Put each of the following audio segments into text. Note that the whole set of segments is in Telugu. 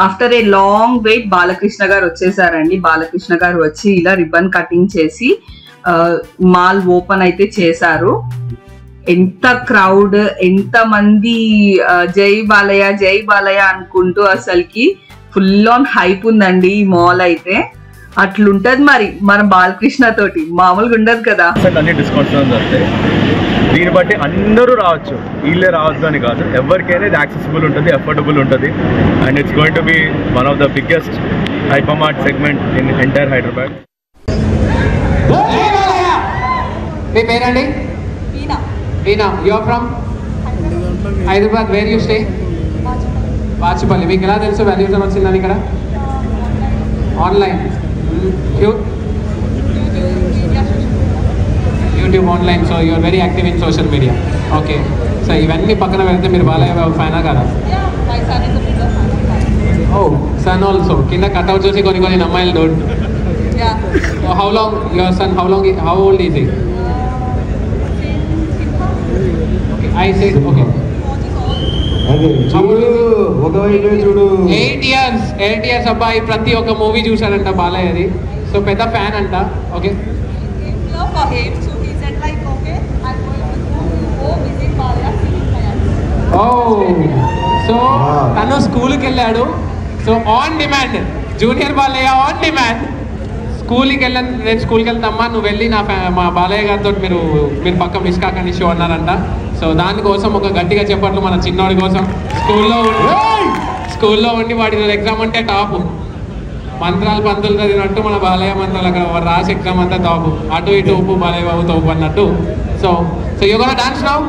After a long wait Balakrishna garu వచ్చేసారండి. బాలకృష్ణ గారు వచ్చి ఇలా రిబ్బన్ కటింగ్ చేసి మాల్ ఓపెన్ అయితే చేశారు. ఎంత క్రౌడ్, ఎంత మంది జై బాలయ్య అనుకుంటూ అసలుకి ఫుల్ ఆన్ హైప్ ఉందండి ఈ మాల్ అయితే. అట్లుంటది మరి మన బాలకృష్ణ తోటి, మామూలుగా ఉండదు కదా. అన్ని డిస్కౌంట్స్ వస్తాయి, దీన్ని బట్టి అందరూ రావచ్చు, వీళ్ళే రావచ్చు అని కాదు, ఎవరికైనా ఇది యాక్సెసిబుల్ ఉంటుంది, అఫోర్డబుల్ ఉంటుంది. And it's going to be one of the biggest hyper mart segment in entire Hyderabad. మీ పేరండి? Veena. You are from Hyderabad. Where you stay? Vachipalli. మీకు ఎలా తెలుసు వాల్యూషన్ వచ్చిందని ఇక్కడ? Online, YouTube online. So you are very active in social media. Okay, so ఇవన్నీ పక్కన పెడితే మీరు బాలయ్య ఫ్యానా కదా? Oh, son also. కింద కట్అవుట్ చూసి కొన్ని అమ్మాయిలు don't. How long your son? How old is he? I said okay. చూడు 8 years అబ్బాయి ప్రతి ఒక్క మూవీ చూశాడంట బాలయ్యది. సో పెద్ద ఫ్యాన్ అంట. ఓకే, ఓ సో తను స్కూల్కి వెళ్ళాడు. So on demand, junior Balayya on demand. స్కూల్కి వెళ్ళాను, నేను స్కూల్కి వెళ్తామ్మా, నువ్వు వెళ్ళి మా బాలయ్య గారితో మీరు పక్క మిస్ కాకండి షో అన్నారంట. సో దానికోసం ఒక గట్టిగా చెప్పట్లు మన చిన్నోడి కోసం. స్కూల్లో ఉండి వాడి ఎగ్జామ్ అంటే టాప్, మంత్రాలు పంతులు చదివినట్టు మన బాలయ్య మంత్రాలు అక్కడ రాసి ఎగ్జామ్ అంతా టాపు. అటు ఇటు ఉప్పు బాలయ్య బాబు తోపు అన్నట్టు. So you gonna dance now?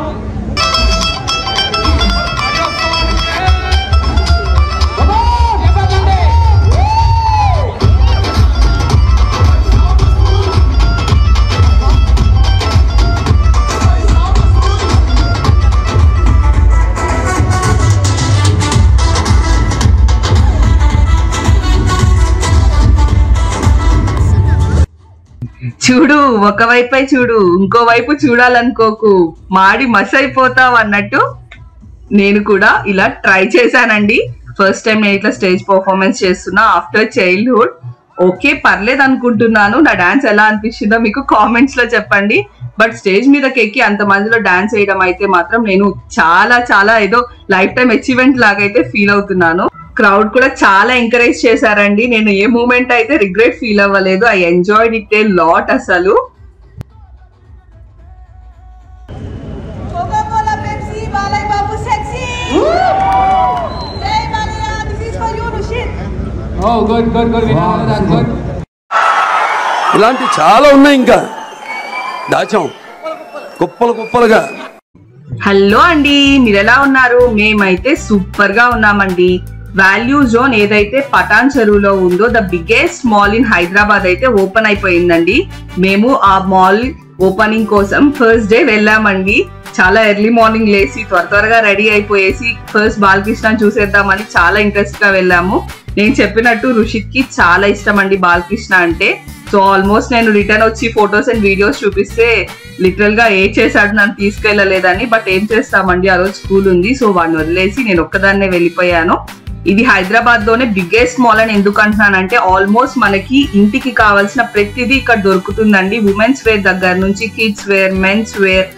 చూడు, ఒకవైపే చూడు, ఇంకో వైపు చూడాలనుకోకు, మాడి మస్ అయిపోతావు అన్నట్టు నేను కూడా ఇలా ట్రై చేశానండి. ఫస్ట్ టైం నేను ఇట్లా స్టేజ్ పర్ఫార్మెన్స్ చేస్తున్నా ఆఫ్టర్ చైల్డ్హుడ్. ఓకే, పర్లేదు అనుకుంటున్నాను. నా డాన్స్ ఎలా అనిపించిందో మీకు కామెంట్స్ లో చెప్పండి. బట్ స్టేజ్ మీదకి ఎక్కి అంత మందిలో డాన్స్ వేయడం అయితే మాత్రం నేను చాలా ఏదో లైఫ్ టైం అచీవ్మెంట్ లాగా అయితే ఫీల్ అవుతున్నాను. క్రౌడ్ కూడా చాలా ఎంకరేజ్ చేశారండి. నేను ఏ మూమెంట్ అయితే రిగ్రెట్ ఫీల్ అవ్వలేదు. I enjoyed it a lot అసలు. ఇలాంటి చాలా ఉన్నాయి, ఇంకా దాచాం కుప్పలుగా. హలో అండి, మీరు ఎలా ఉన్నారు? మేమైతే సూపర్ గా ఉన్నామండి. వాల్యూ జోన్ ఏదైతే పటాన్ చెరువులో ఉందో the biggest mall in Hyderabad అయితే ఓపెన్ అయిపోయిందండి. మేము ఆ మాల్ ఓపెనింగ్ కోసం ఫస్ట్ డే వెళ్ళామండి. చాలా ఎర్లీ మార్నింగ్ లేసి త్వరగా రెడీ అయిపోయేసి ఫస్ట్ బాలకృష్ణ చూసేద్దామని చాలా ఇంట్రెస్ట్ గా వెళ్ళాము. నేను చెప్పినట్టు రుషిత్ కి చాలా ఇష్టం అండి బాలకృష్ణ అంటే. సో ఆల్మోస్ట్ నేను రిటర్న్ వచ్చి ఫొటోస్ అండ్ వీడియోస్ చూపిస్తే లిటరల్ గా ఏ చేశాడు నన్ను తీసుకెళ్లలేదని. బట్ ఏం చేస్తామండి, ఆ రోజు స్కూల్ ఉంది. సో వాడిని వదిలేసి నేను ఒక్కదాన్నే వెళ్ళిపోయాను. ఇది హైదరాబాద్ లోనే బిగ్గెస్ట్ మాల్ అని ఎందుకు అంటున్నానంటే ఆల్మోస్ట్ మనకి ఇంటికి కావాల్సిన ప్రతిదీ ఇక్కడ దొరుకుతుందండి. ఉమెన్స్ వేర్ దగ్గర నుంచి kids wear, men's wear,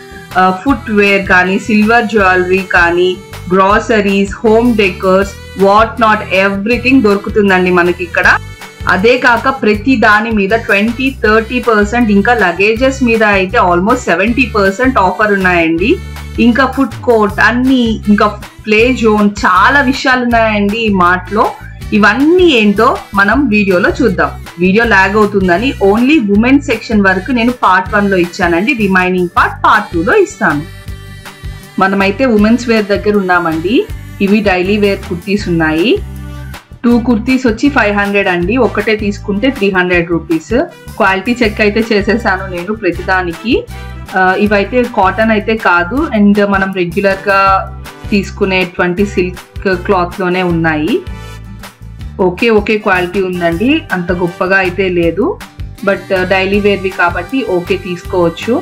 footwear కానీ, సిల్వర్ జ్యువెలరీ కానీ, groceries, home decors, what not everything దొరుకుతుందండి మనకి ఇక్కడ. అదే కాక ప్రతి దాని మీద 20-30%, ఇంకా లగేజెస్ మీద అయితే ఆల్మోస్ట్ 70% ఆఫర్ ఉన్నాయండి. ఇంకా ఫుడ్ కోర్ట్ అన్ని, ఇంకా ప్లే జోన్, చాలా విషయాలు ఉన్నాయండి ఈ మార్ట్ లో. ఇవన్నీ ఏంటో మనం వీడియోలో చూద్దాం. వీడియో లాగ్ అవుతుందని ఓన్లీ ఉమెన్ సెక్షన్ వరకు నేను పార్ట్ 1 లో ఇచ్చానండి. రిమైనింగ్ పార్ట్ 2 లో ఇస్తాను. మనమైతే ఉమెన్స్ వేర్ దగ్గర ఉన్నామండి. ఇవి డైలీ వేర్ కుర్తీస్ ఉన్నాయి. 2 కుర్తీస్ వచ్చి 500 అండి. ఒకటే తీసుకుంటే 300 రూపీస్. క్వాలిటీ చెక్ అయితే చేసేసాను నేను ప్రతిదానికి. ఇవైతే కాటన్ అయితే కాదు, అండ్ మనం రెగ్యులర్ గా తీసుకునేటువంటి సిల్క్ క్లాత్ లోనే ఉన్నాయి. ఓకే క్వాలిటీ ఉందండి, అంత గొప్పగా అయితే లేదు. బట్ డైలీ వేర్వి కాబట్టి ఓకే తీసుకోవచ్చు.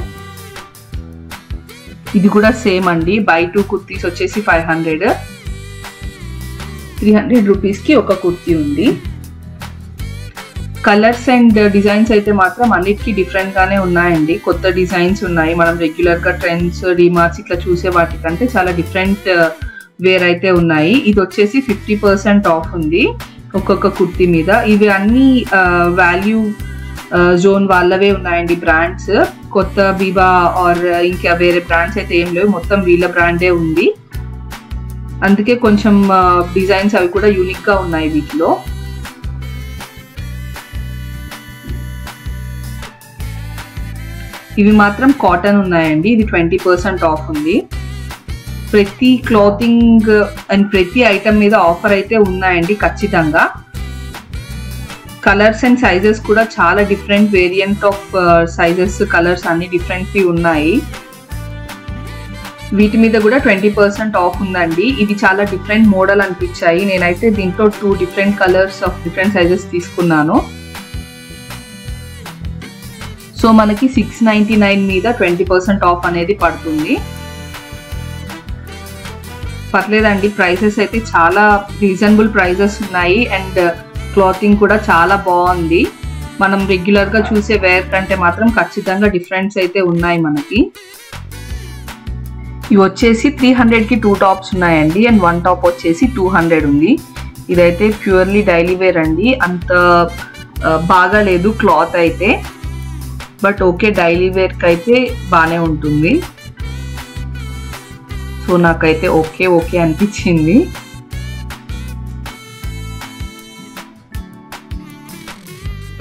ఇది కూడా సేమ్ అండి. బై 2 కుర్తీస్ వచ్చేసి 500. 300 రూపీస్కి ఒక కుర్తీ ఉంది. కలర్స్ అండ్ డిజైన్స్ అయితే మాత్రం అన్నిటికీ డిఫరెంట్గానే ఉన్నాయండి. కొత్త డిజైన్స్ ఉన్నాయి. మనం రెగ్యులర్గా ట్రెండ్స్, డిమార్ట్స్ ఇట్లా చూసే వాటికంటే చాలా డిఫరెంట్ వేర్ అయితే ఉన్నాయి. ఇది వచ్చేసి 50% ఆఫ్ ఉంది ఒక్కొక్క కుర్తీ మీద. ఇవి అన్ని వాల్యూ జోన్ వాళ్ళవే ఉన్నాయండి బ్రాండ్స్. కొత్త బీబా ఆర్ ఇంకా వేరే బ్రాండ్స్ అయితే ఏం లేవు, మొత్తం వీళ్ళ బ్రాండే ఉంది. అందుకే కొంచెం డిజైన్స్ అవి కూడా యూనిక్గా ఉన్నాయి వీటిలో. ఇవి మాత్రం కాటన్ ఉన్నాయండి. ఇది 20% ఆఫ్ ఉంది. ప్రతి క్లాతింగ్ అండ్ ప్రతి ఐటమ్ మీద ఆఫర్ అయితే ఉన్నాయండి ఖచ్చితంగా. కలర్స్ అండ్ సైజెస్ కూడా చాలా different variant of sizes, colours అన్ని డిఫరెంట్వి ఉన్నాయి. వీటి మీద కూడా 20% ఆఫ్ ఉందండి. ఇది చాలా డిఫరెంట్ మోడల్ అనిపించాయి. నేనైతే దీంట్లో 2 different colours of different sizes తీసుకున్నాను. సో మనకి 699 మీద 20% ఆఫ్ అనేది పడుతుంది. పర్లేదండి, ప్రైసెస్ అయితే చాలా రీజనబుల్ ప్రైజెస్ ఉన్నాయి. అండ్ క్లాతింగ్ కూడా చాలా బాగుంది. మనం రెగ్యులర్గా చూసే వేర్ కంటే మాత్రం ఖచ్చితంగా డిఫరెన్స్ అయితే ఉన్నాయి మనకి. ఇవి వచ్చేసి 300కి 2 టాప్స్ ఉన్నాయండి. అండ్ 1 టాప్ వచ్చేసి 200 ఉంది. ఇదైతే ప్యూర్లీ డైలీ వేర్ అండి. అంత బాగా లేదు క్లాత్ అయితే, బట్ ఓకే డైలీ వేర్కి అయితే బాగానే ఉంటుంది. సో నాకైతే ఓకే అనిపించింది.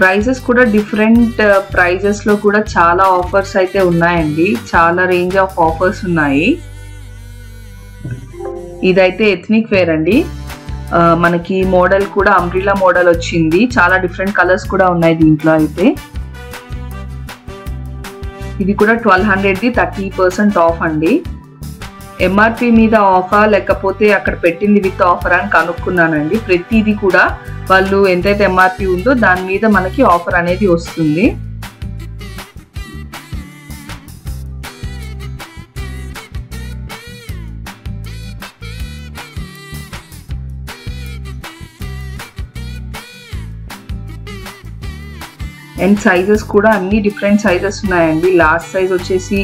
ప్రైజెస్ కూడా డిఫరెంట్ ప్రైజెస్లో కూడా చాలా ఆఫర్స్ అయితే ఉన్నాయండి. చాలా రేంజ్ ఆఫ్ ఆఫర్స్ ఉన్నాయి. ఇదైతే ఎథ్నిక్ వేర్ అండి. మనకి మోడల్ కూడా అంబ్రిల్లా మోడల్ వచ్చింది. చాలా డిఫరెంట్ కలర్స్ కూడా ఉన్నాయి దీంట్లో అయితే. ఇది కూడా 1200ది 30% ఆఫ్ అండి. ఎంఆర్పి మీద ఆఫా లేకపోతే అక్కడ పెట్టింది విత్ ఆఫర్ అని కనుక్కున్నానండి. ప్రతిదీ కూడా వాళ్ళు ఎంతైతే ఎంఆర్పి ఉందో దాని మీద మనకి ఆఫర్ అనేది వస్తుంది. అండ్ సైజెస్ కూడా అన్ని డిఫరెంట్ సైజెస్ ఉన్నాయండి. లాస్ట్ సైజ్ వచ్చేసి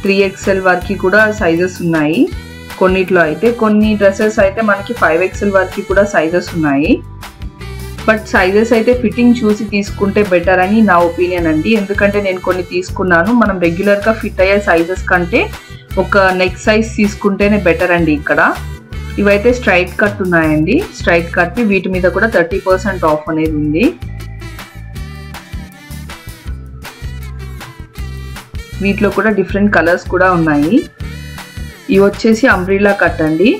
3XL వరకు కూడా సైజెస్ ఉన్నాయి కొన్నిట్లో అయితే. కొన్ని డ్రెస్సెస్ అయితే మనకి 5XL వరకు కూడా సైజెస్ ఉన్నాయి. బట్ సైజెస్ అయితే ఫిట్టింగ్ చూసి తీసుకుంటే బెటర్ అని నా ఒపీనియన్ అండి. ఎందుకంటే నేను కొన్ని తీసుకున్నాను. మనం రెగ్యులర్గా ఫిట్ అయ్యే సైజెస్ కంటే ఒక నెక్ సైజ్ తీసుకుంటేనే బెటర్ అండి ఇక్కడ. ఇవైతే స్ట్రైట్ కట్ ఉన్నాయండి. స్ట్రైట్ కట్ వీటి మీద కూడా 30% ఆఫ్ అనేది ఉంది. వీటిలో కూడా డిఫరెంట్ కలర్స్ కూడా ఉన్నాయి. ఇవి వచ్చేసి అంబ్రిల్లా కట్ అండి.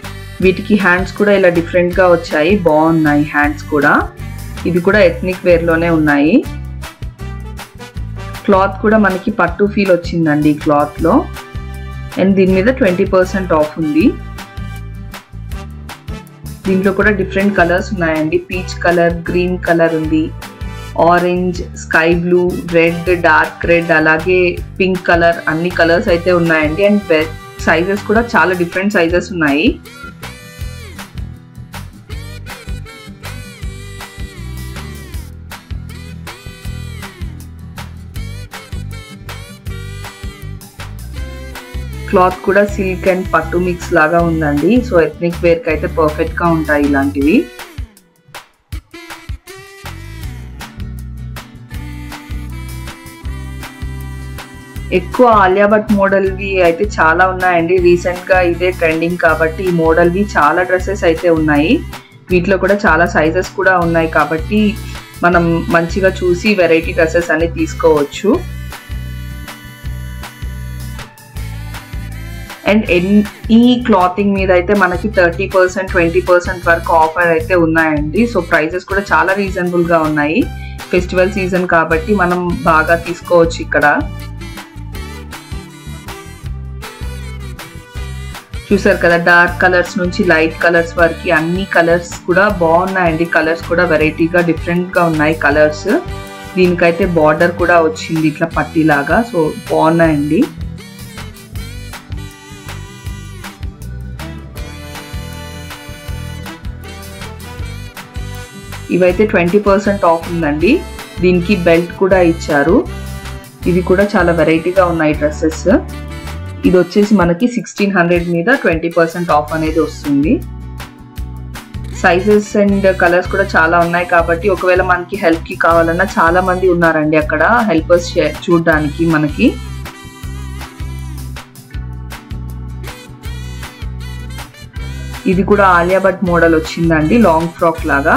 వీటికి హ్యాండ్స్ కూడా ఇలా డిఫరెంట్గా వచ్చాయి, బాగున్నాయి హ్యాండ్స్ కూడా. ఇది కూడా ఎథ్నిక్ వేర్లోనే ఉన్నాయి. క్లాత్ కూడా మనకి పట్టు ఫీల్ వచ్చిందండి ఈ క్లాత్లో. అండ్ దీని మీద 20% ఆఫ్ ఉంది. దీంట్లో కూడా డిఫరెంట్ కలర్స్ ఉన్నాయండి. పీచ్ కలర్, గ్రీన్ కలర్ ఉంది, orange, sky blue, red, dark red, అలాగే పింక్ కలర్, అన్ని కలర్స్ అయితే ఉన్నాయండి. అండ్ సైజెస్ కూడా చాలా డిఫరెంట్ సైజెస్ ఉన్నాయి. క్లాత్ కూడా సిల్క్ అండ్ పట్టు మిక్స్ లాగా ఉందండి. సో ఎథ్నిక్ వేర్కి అయితే పర్ఫెక్ట్గా ఉంటాయి ఇలాంటివి. ఎక్కువ ఆలియా భట్ మోడల్వి అయితే చాలా ఉన్నాయండి. రీసెంట్గా ఇదే ట్రెండింగ్ కాబట్టి ఈ మోడల్వి చాలా డ్రెస్సెస్ అయితే ఉన్నాయి. వీటిలో కూడా చాలా సైజెస్ కూడా ఉన్నాయి కాబట్టి మనం మంచిగా చూసి వెరైటీ డ్రెస్సెస్ అన్ని తీసుకోవచ్చు. అండ్ ఈ క్లాతింగ్ మీద అయితే మనకి 30%, 20% వరకు ఆఫర్ అయితే ఉన్నాయండి. సో ప్రైజెస్ కూడా చాలా రీజనబుల్గా ఉన్నాయి. ఫెస్టివల్ సీజన్ కాబట్టి మనం బాగా తీసుకోవచ్చు ఇక్కడ. చూసారు కదా, డార్క్ కలర్స్ నుంచి లైట్ కలర్స్ వరకు అన్ని కలర్స్ కూడా బాగున్నాయండి. కలర్స్ కూడా వెరైటీగా డిఫరెంట్గా ఉన్నాయి కలర్స్. దీనికైతే బార్డర్ కూడా వచ్చింది ఇట్లా పట్టీలాగా. సో బాగున్నాయండి. ఇవైతే 20% ఆఫ్ ఉందండి. దీనికి బెల్ట్ కూడా ఇచ్చారు. ఇది కూడా చాలా వెరైటీగా ఉన్నాయి డ్రెస్సెస్. ఇది వచ్చేసి మనకి 1600 మీద 20% ఆఫ్ అనేది వస్తుంది. సైజెస్ అండ్ కలర్స్ కూడా చాలా ఉన్నాయి కాబట్టి ఒకవేళ మనకి హెల్ప్ కి కావాలన్నా చాలా మంది ఉన్నారండి అక్కడ హెల్పర్స్ చూడడానికి మనకి. ఇది కూడా ఆలియా భట్ మోడల్ వచ్చిందండి, లాంగ్ ఫ్రాక్ లాగా.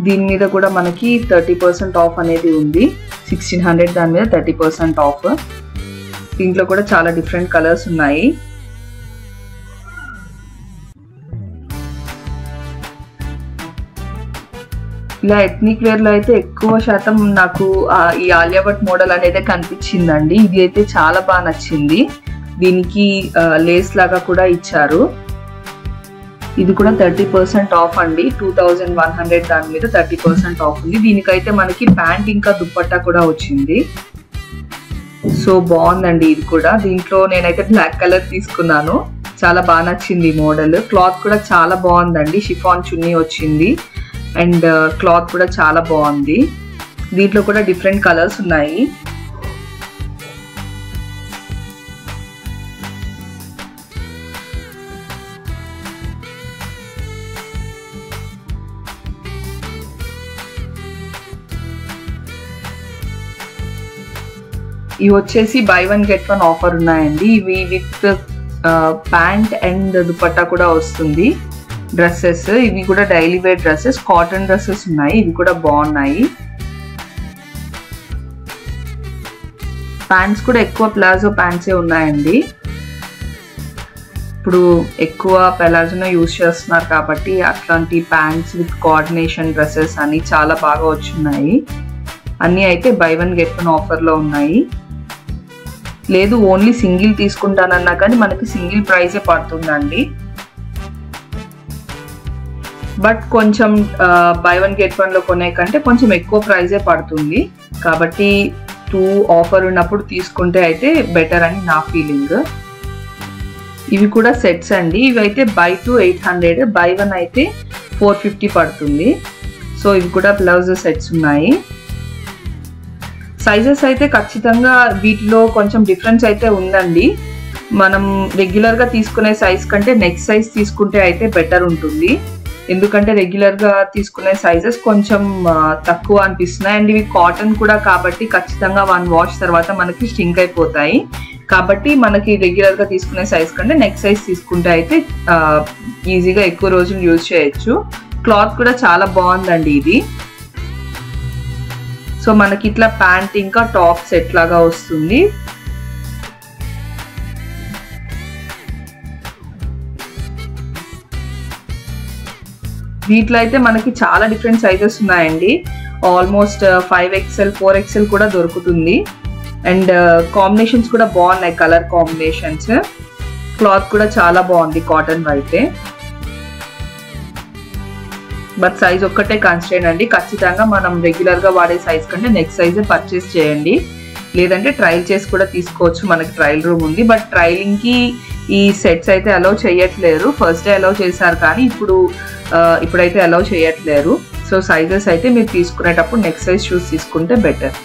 దీని మీద కూడా మనకి 30% ఆఫ్ అనేది ఉంది. 1600 దాని మీద 30% ఆఫ్. దీంట్లో కూడా చాలా డిఫరెంట్ కలర్స్ ఉన్నాయి. ఇలా ఎథ్నిక్ వేర్ లో అయితే ఎక్కువ శాతం నాకు ఈ ఆలియా భట్ మోడల్ అనేది కనిపించిందండి. ఇది అయితే చాలా బాగా నచ్చింది. దీనికి లేస్ లాగా కూడా ఇచ్చారు. ఇది కూడా 30% ఆఫ్ అండి. 2100 దాని మీద 30% ఆఫ్ ఉంది. దీనికైతే మనకి ప్యాంట్ ఇంకా దుప్పట్టా కూడా వచ్చింది. సో బాగుందండి ఇది కూడా. దీంట్లో నేనైతే బ్లాక్ కలర్ తీసుకున్నాను. చాలా బాగా నచ్చింది ఈ మోడల్. క్లాత్ కూడా చాలా బాగుందండి. షిఫాన్ చున్నీ వచ్చింది అండ్ క్లాత్ కూడా చాలా బాగుంది. దీంట్లో కూడా డిఫరెంట్ కలర్స్ ఉన్నాయి. ఇవి వచ్చేసి బై 1 get 1 ఆఫర్ ఉన్నాయండి. ఇవి విత్ ప్యాంట్ అండ్ దుపట్టా కూడా వస్తుంది. డ్రెస్సెస్ ఇవి కూడా daily wear dresses, cotton dresses ఉన్నాయి. ఇవి కూడా బాగున్నాయి. ప్యాంట్స్ కూడా ఎక్కువ ప్లాజో ప్యాంట్సే ఉన్నాయండి. ఇప్పుడు ఎక్కువ పెలాజోనే యూజ్ చేస్తున్నారు కాబట్టి అట్లాంటి ప్యాంట్స్ విత్ కోఆర్డినేషన్ డ్రెస్సెస్ అని చాలా బాగా వచ్చున్నాయి. అన్నీ అయితే బై 1 get 1 ఆఫర్లో ఉన్నాయి. లేదు ఓన్లీ సింగిల్ తీసుకుంటానన్నా కానీ మనకి సింగిల్ ప్రైజే పడుతుందండి. బట్ కొంచెం బై 1 get 1 లో కొనే కంటే కొంచెం ఎక్కువ ప్రైజే పడుతుంది కాబట్టి 2 ఆఫర్ ఉన్నప్పుడు తీసుకుంటే అయితే బెటర్ అని నా ఫీలింగ్. ఇవి కూడా సెట్స్ అండి. ఇవైతే బై 2 800, బై 1 అయితే 450 పడుతుంది. సో ఇవి కూడా బ్లౌజ్ సెట్స్ ఉన్నాయి. సైజెస్ అయితే ఖచ్చితంగా వీటిలో కొంచెం డిఫరెన్స్ అయితే ఉందండి. మనం రెగ్యులర్గా తీసుకునే సైజ్ కంటే నెక్స్ట్ సైజ్ తీసుకుంటే అయితే బెటర్ ఉంటుంది. ఎందుకంటే రెగ్యులర్గా తీసుకునే సైజెస్ కొంచెం తక్కువ అనిపిస్తున్నాయి అండ్ ఇవి కాటన్ కూడా కాబట్టి ఖచ్చితంగా 1 వాష్ తర్వాత మనకి స్ట్రింక్ అయిపోతాయి. కాబట్టి మనకి రెగ్యులర్గా తీసుకునే సైజ్ కంటే నెక్స్ట్ సైజ్ తీసుకుంటే అయితే ఈజీగా ఎక్కువ రోజులు యూజ్ చేయొచ్చు. క్లాత్ కూడా చాలా బాగుందండి ఇది. సో మనకి ఇట్లా ప్యాంట్ ఇంకా టాప్ సెట్ లాగా వస్తుంది. వీటిలో అయితే మనకి చాలా డిఫరెంట్ సైజెస్ ఉన్నాయండి. ఆల్మోస్ట్ 5XL 4XL కూడా దొరుకుతుంది అండ్ కాంబినేషన్స్ కూడా బాగున్నాయి, కలర్ కాంబినేషన్స్. క్లాత్ కూడా చాలా బాగుంది కాటన్ అయితే. బట్ సైజ్ ఒక్కటే కన్స్ట్రెయిన్ అండి. ఖచ్చితంగా మనం రెగ్యులర్గా వాడే సైజ్ కంటే నెక్స్ట్ సైజ్ పర్చేస్ చేయండి. లేదంటే ట్రయల్ చేసి కూడా తీసుకోవచ్చు, మనకి ట్రయల్ రూమ్ ఉంది. బట్ ట్రయలింగ్కి ఈ సెట్స్ అయితే అలౌ చేయట్లేరు. ఫస్ట్ డే అలౌ చేశారు కానీ ఇప్పుడైతే అలౌ చేయట్లేరు. సో సైజెస్ అయితే మీరు తీసుకునేటప్పుడు నెక్స్ట్ సైజ్ చూసి తీసుకుంటే బెటర్.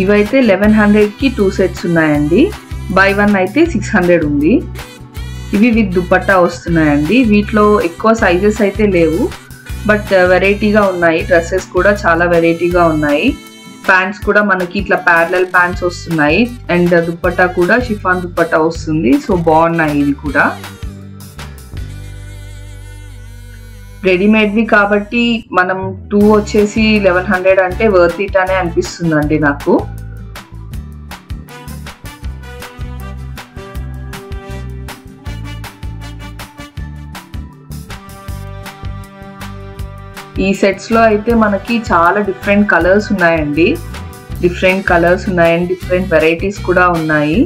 ఇవైతే 1100కి 2 సెట్స్ ఉన్నాయండి. బై 1 అయితే 600 ఉంది. ఇవి విత్ దుపట్టా వస్తున్నాయండి. వీటిలో ఎక్కువ సైజెస్ అయితే లేవు బట్ వెరైటీగా ఉన్నాయి. డ్రెస్సెస్ కూడా చాలా వెరైటీగా ఉన్నాయి. ప్యాంట్స్ కూడా మనకి ఇట్లా ప్యారలల్ ప్యాంట్స్ వస్తున్నాయి అండ్ దుపట్టా కూడా షిఫాన్ దుపట్టా వస్తుంది. సో బాగున్నాయి ఇవి కూడా. రెడీమేడ్వి కాబట్టి మనం 2 వచ్చేసి 1100 అంటే వర్త్ ఇట్ అనే అనిపిస్తుందండి నాకు. ఈ సెట్స్ లో అయితే మనకి చాలా డిఫరెంట్ కలర్స్ ఉన్నాయండి. డిఫరెంట్ వెరైటీస్ కూడా ఉన్నాయి.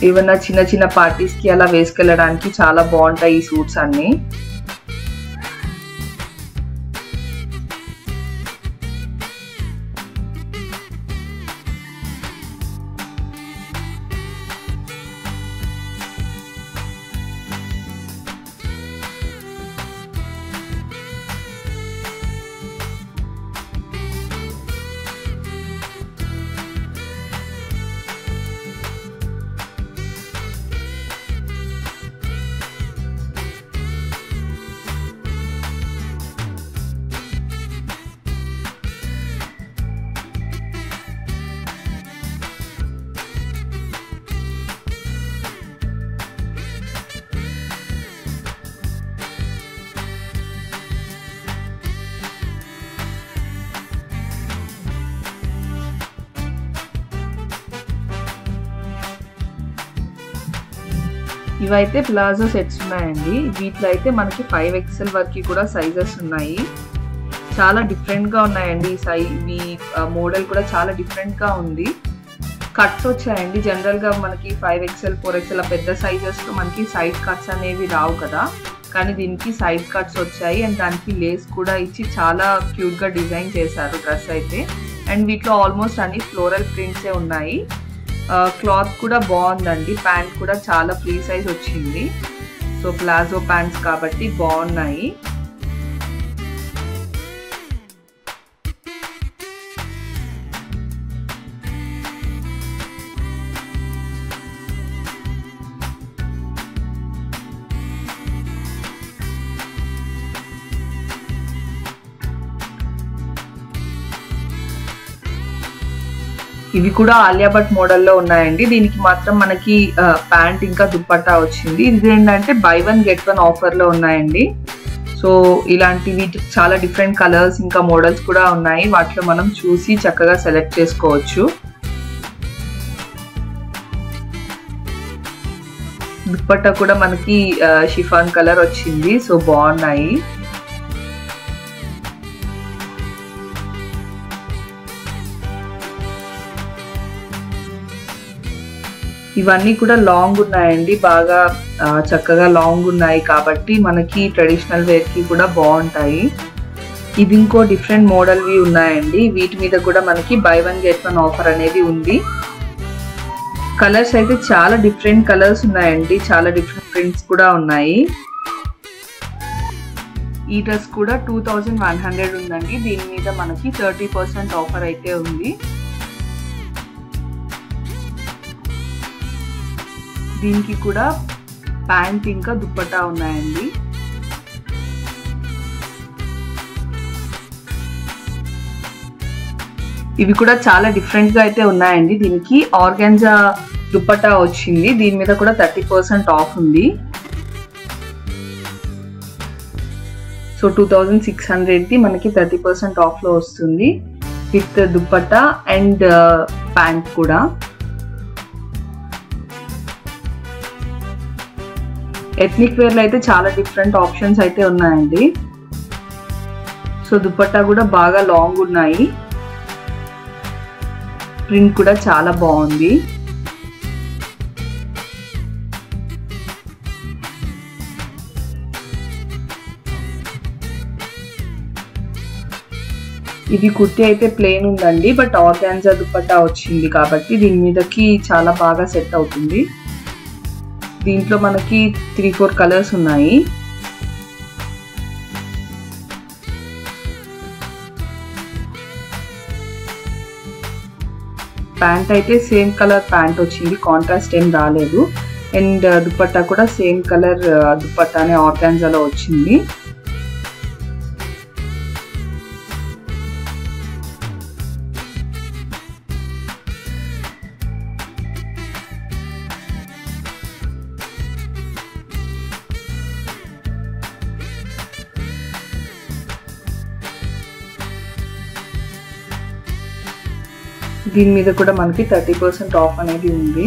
ఏమన్నా చిన్న చిన్న పార్టీస్ కి అలా వేసుకెళ్ళడానికి చాలా బాగుంటాయి ఈ సూట్స్ అన్ని. ఇవైతే ప్లాజో సెట్స్ ఉన్నాయండి. వీటిలో అయితే మనకి 5XL వరకు కూడా సైజెస్ ఉన్నాయి. చాలా డిఫరెంట్గా ఉన్నాయండి. ఈ మోడల్ కూడా చాలా డిఫరెంట్గా ఉంది. కట్స్ వచ్చాయండి. జనరల్గా మనకి 5XL 4XL పెద్ద సైజెస్లో మనకి సైడ్ కట్స్ అనేవి రావు కదా, కానీ దీనికి సైడ్ కట్స్ వచ్చాయి. అండ్ దానికి లేస్ కూడా ఇచ్చి చాలా క్యూట్గా డిజైన్ చేశారు డ్రెస్ అయితే. అండ్ వీటిలో ఆల్మోస్ట్ అన్ని ఫ్లోరల్ ప్రింట్సే ఉన్నాయి. క్లాత్ కూడా బాగుందండి. ప్యాంట్ కూడా చాలా ఫ్రీ సైజ్ వచ్చింది. సో ప్లాజో ప్యాంట్స్ కాబట్టి బాగున్నాయి. ఇవి కూడా ఆలియా భట్ మోడల్లో ఉన్నాయండి. దీనికి మాత్రం మనకి ప్యాంట్ ఇంకా దుప్పట్టా వచ్చింది. ఇది ఏంటంటే బై 1 get 1 ఆఫర్లో ఉన్నాయండి. సో ఇలాంటివి చాలా డిఫరెంట్ కలర్స్ ఇంకా మోడల్స్ కూడా ఉన్నాయి. వాటిలో మనం చూసి చక్కగా సెలెక్ట్ చేసుకోవచ్చు. దుప్పట్టా కూడా మనకి షిఫాన్ కలర్ వచ్చింది. సో బాగున్నాయి. ఇవన్నీ కూడా లాంగ్ ఉన్నాయండి. బాగా చక్కగా లాంగ్ ఉన్నాయి కాబట్టి మనకి ట్రెడిషనల్ వేర్కి కూడా బాగుంటాయి. ఇది ఇంకో డిఫరెంట్ మోడల్వి ఉన్నాయండి. వీటి మీద కూడా మనకి బై 1 get 1 ఆఫర్ అనేది ఉంది. కలర్స్ అయితే చాలా డిఫరెంట్ కలర్స్ ఉన్నాయండి. చాలా డిఫరెంట్ ప్రింట్స్ కూడా ఉన్నాయి. ఈ డ్రెస్ కూడా 2100 ఉందండి. దీని మీద మనకి 30% ఆఫర్ అయితే ఉంది. దీనికి కూడా ప్యాంట్ ఇంకా దుప్పట్టా ఉన్నాయండి. ఇవి కూడా చాలా డిఫరెంట్ గా అయితే ఉన్నాయండి. దీనికి ఆర్గాన్జా దుప్పట్టా వచ్చింది. దీని మీద కూడా 30% ఆఫ్ ఉంది. సో 2600 కి మనకి 30% ఆఫ్ లో వస్తుంది విత్ దుప్పట్టా అండ్ ప్యాంట్ కూడా. ఎథ్నిక్ వేర్ లో అయితే చాలా డిఫరెంట్ ఆప్షన్స్ అయితే ఉన్నాయండి. సో దుపట్టా కూడా బాగా లాంగ్ ఉన్నాయి. ప్రింట్ కూడా చాలా బాగుంది. ఇది కుర్తి అయితే ప్లేన్ ఉందండి, బట్ ఆర్గాన్జా దుపట్టా వచ్చింది కాబట్టి దీని మీదకి చాలా బాగా సెట్ అవుతుంది. దీంట్లో మనకి 3-4 కలర్స్ ఉన్నాయి. ప్యాంట్ అయితే సేమ్ కలర్ ప్యాంట్ వచ్చింది, కాంట్రాస్ట్ ఏం రాలేదు. అండ్ దుపట్టా కూడా సేమ్ కలర్ దుపట్టానే ఆర్గాన్జాలో వచ్చింది. దీని మీద కూడా మనకి 30% ఆఫ్ అనేది ఉంది.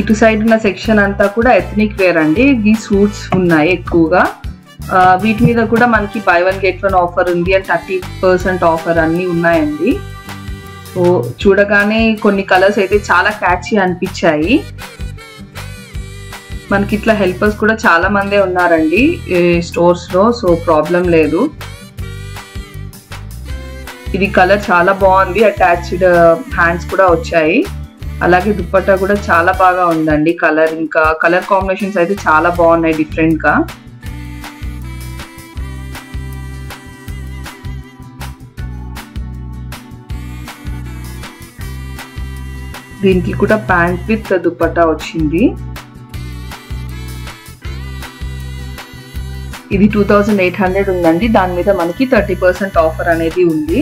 ఇటు సైడ్ ఉన్న సెక్షన్ అంతా కూడా ఎథ్నిక్ వేర్ అండి. ఈ సూట్స్ ఉన్నాయి ఎక్కువగా. వీటి మీద కూడా మనకి buy one get one offer ఉంది అండ్ 30% ఆఫర్ అన్ని ఉన్నాయండి. సో చూడగానే కొన్ని కలర్స్ అయితే చాలా క్యాచీ అనిపించాయి. మనకి ఇట్లా హెల్పర్స్ కూడా చాలా మందే ఉన్నారండి స్టోర్స్ లో, సో ప్రాబ్లం లేదు. ఇది కలర్ చాలా బాగుంది, అటాచ్డ్ హ్యాండ్స్ కూడా వచ్చాయి. అలాగే దుపట్టా కూడా చాలా బాగా ఉందండి కలర్, ఇంకా కలర్ కాంబినేషన్స్ అయితే చాలా బాగున్నాయి డిఫరెంట్ గా. దీనికి కూడా ప్యాంట్ విత్ దుపట్టా వచ్చింది. ఇది 2800 ఉందండి, దాని మీద మనకి 30% ఆఫర్ అనేది ఉంది.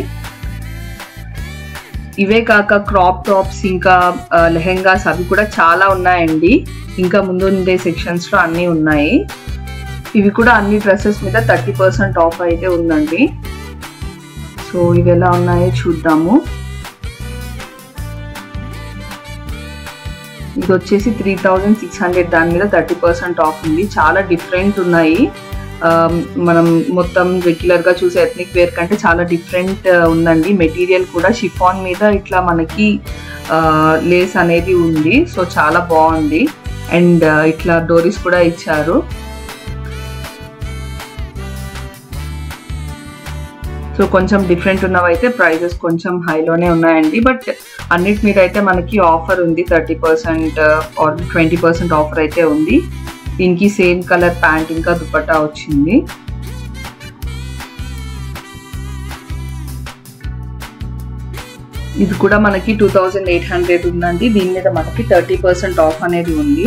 ఇవే కాక క్రాప్ టాప్స్ ఇంకా లెహెంగాస్ అవి కూడా చాలా ఉన్నాయండి. ఇంకా ముందు ఉండే సెక్షన్స్ లో అన్ని ఉన్నాయి. ఇవి కూడా అన్ని డ్రెస్సెస్ మీద 30% ఆఫ్ అయితే ఉందండి. సో ఇవి ఎలా ఉన్నాయో చూద్దాము. ఇది వచ్చేసి 3600, దాని మీద 30% ఆఫ్ ఉంది. చాలా డిఫరెంట్ ఉన్నాయి. మనం మొత్తం రెగ్యులర్ గా చూసే ఎథ్నిక్ వేర్ కంటే చాలా డిఫరెంట్ ఉందండి. మెటీరియల్ కూడా షిఫాన్ మీద ఇట్లా మనకి లేస్ అనేది ఉంది. సో చాలా బాగుంది. అండ్ ఇట్లా డోరీస్ కూడా ఇచ్చారు. సో కొంచెం డిఫరెంట్ ఉన్నవైతే ప్రైజెస్ కొంచెం హైలోనే ఉన్నాయండి. బట్ అన్నిటి మీద అయితే మనకి ఆఫర్ ఉంది, 30% ఆర్ 20% ఆఫర్ అయితే ఉంది. దీనికి సేమ్ కలర్ ప్యాంట్ ఇంకా దుపట్టా వచ్చింది. ఇది కూడా మనకి 2800 ఉందండి. దీని మీద మనకి 30% ఆఫ్ అనేది ఉంది.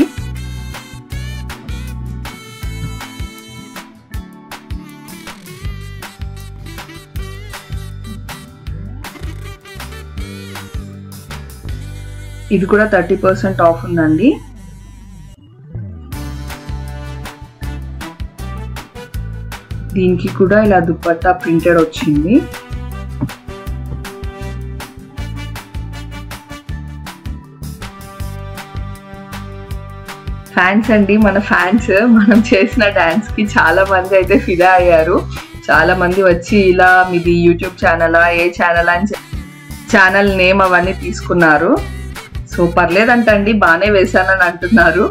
ఇది కూడా 30% ఆఫ్ ఉందండి. దీనికి కూడా ఇలా దుపట్టా ప్రింటెడ్ వచ్చింది. ఫ్యాన్స్ అండి, మన ఫ్యాన్స్ మనం చేసిన డాన్స్ కి చాలా మంది అయితే ఫిదా అయ్యారు. చాలా మంది వచ్చి ఇలా మీది యూట్యూబ్ ఛానలా, ఏ ఛానల్ అని ఛానల్ నేమ్ అవన్నీ తీసుకున్నారు. సో పర్లేదంటండి, బాగానే వేశానని అంటున్నారు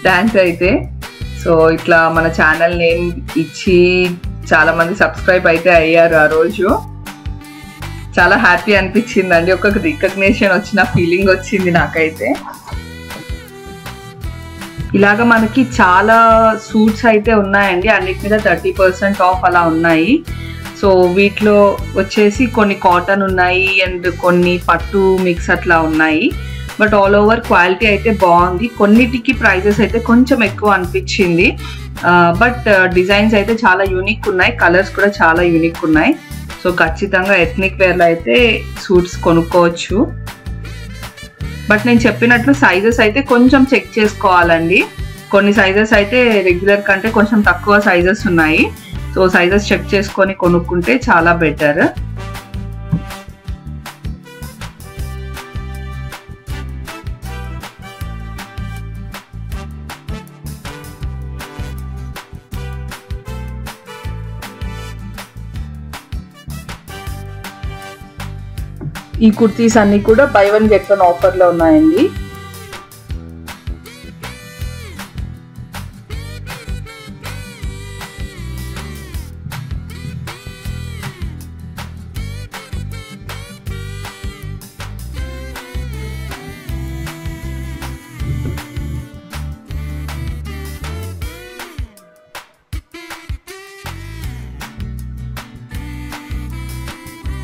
డాన్స్ అయితే. సో ఇట్లా మన ఛానల్ నేమ్ ఇచ్చి చాలా మంది సబ్స్క్రైబ్ అయితే అయ్యారు. ఆ రోజు చాలా హ్యాపీ అనిపించిందండి, ఒక రికగ్నిషన్ వచ్చిన ఫీలింగ్ వచ్చింది నాకైతే. ఇలాగ మనకి చాలా సూట్స్ అయితే ఉన్నాయండి, అన్నిటి మీద 30% ఆఫ్ అలా ఉన్నాయి. సో వీటిలో వచ్చేసి కొన్ని కాటన్ ఉన్నాయి అండ్ కొన్ని పట్టు మిక్స్ అట్లా ఉన్నాయి. బట్ ఆల్ ఓవర్ క్వాలిటీ అయితే బాగుంది. కొన్నిటికి ప్రైజెస్ అయితే కొంచెం ఎక్కువ అనిపించింది. బట్ డిజైన్స్ అయితే చాలా యూనిక్ ఉన్నాయి, కలర్స్ కూడా చాలా యూనిక్ ఉన్నాయి. సో ఖచ్చితంగా ఎథ్నిక్ వేర్లో అయితే సూట్స్ కొనుక్కోవచ్చు. బట్ నేను చెప్పినట్లు సైజెస్ అయితే కొంచెం చెక్ చేసుకోవాలండి. కొన్ని సైజెస్ అయితే రెగ్యులర్ కంటే కొంచెం తక్కువ సైజెస్ ఉన్నాయి. సో సైజెస్ చెక్ చేసుకొని కొనుక్కుంటే చాలా బెటర్. ఈ కుర్తీస్ అన్ని కూడా by one get one offer లో ఉన్నాయండి.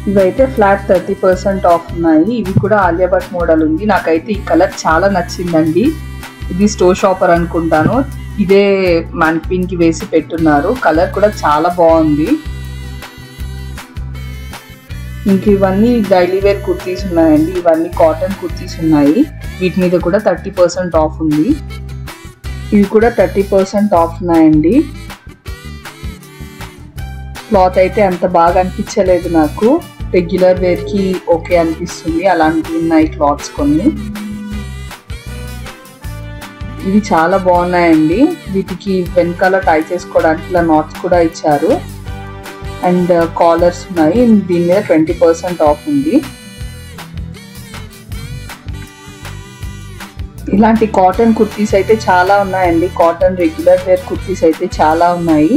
ఇవైతే ఫ్లాట్ 30% ఆఫ్ ఉన్నాయి. ఇవి కూడా ఆలియా భట్ మోడల్ ఉంది. నాకైతే ఈ కలర్ చాలా నచ్చిందండి. ఇది స్టోర్ షాపర్ అనుకుంటాను. ఇదే మ్యానిక్విన్ కి వేసి పెట్టున్నారు. కలర్ కూడా చాలా బాగుంది. ఇంక ఇవన్నీ డైలీ వేర్ కుర్తీస్ ఉన్నాయండి. ఇవన్నీ కాటన్ కుర్తీస్ ఉన్నాయి. వీటి మీద కూడా 30% ఆఫ్ ఉంది. ఇవి కూడా 30% ఆఫ్ ఉన్నాయండి. క్లాత్ అయితే అంత బాగా అనిపించలేదు నాకు. రెగ్యులర్ వేర్ కి ఓకే అనిపిస్తుంది. అలాంటివి ఉన్నాయి క్లాత్స్ కొన్ని. ఇవి చాలా బాగున్నాయండి. వీటికి వెనకాల టై చేసుకోవడానికి ఇలా నాట్స్ కూడా ఇచ్చారు. అండ్ కాలర్స్ ఉన్నాయి. దీని మీద 20% ఆఫ్ ఉంది. ఇలాంటి కాటన్ కుర్తీస్ అయితే చాలా ఉన్నాయండి. కాటన్ రెగ్యులర్ వేర్ కుర్తీస్ అయితే చాలా ఉన్నాయి.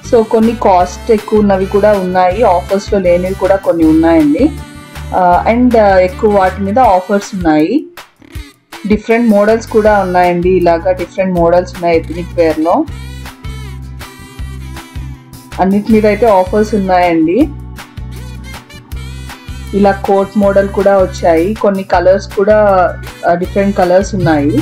సో కొన్ని కాస్ట్ ఎక్కువ ఉన్నవి కూడా ఉన్నాయి, ఆఫర్స్లో లేనివి కూడా కొన్ని ఉన్నాయండి. అండ్ ఎక్కువ వాటి మీద ఆఫర్స్ ఉన్నాయి. డిఫరెంట్ మోడల్స్ కూడా ఉన్నాయండి. ఇలాగా డిఫరెంట్ మోడల్స్ ఉన్నాయి ఎథ్నిక్ వేర్లో. అన్నిటి మీద అయితే ఆఫర్స్ ఉన్నాయండి. ఇలా కోట్ మోడల్ కూడా వచ్చాయి. కొన్ని కలర్స్ కూడా డిఫరెంట్ కలర్స్ ఉన్నాయి.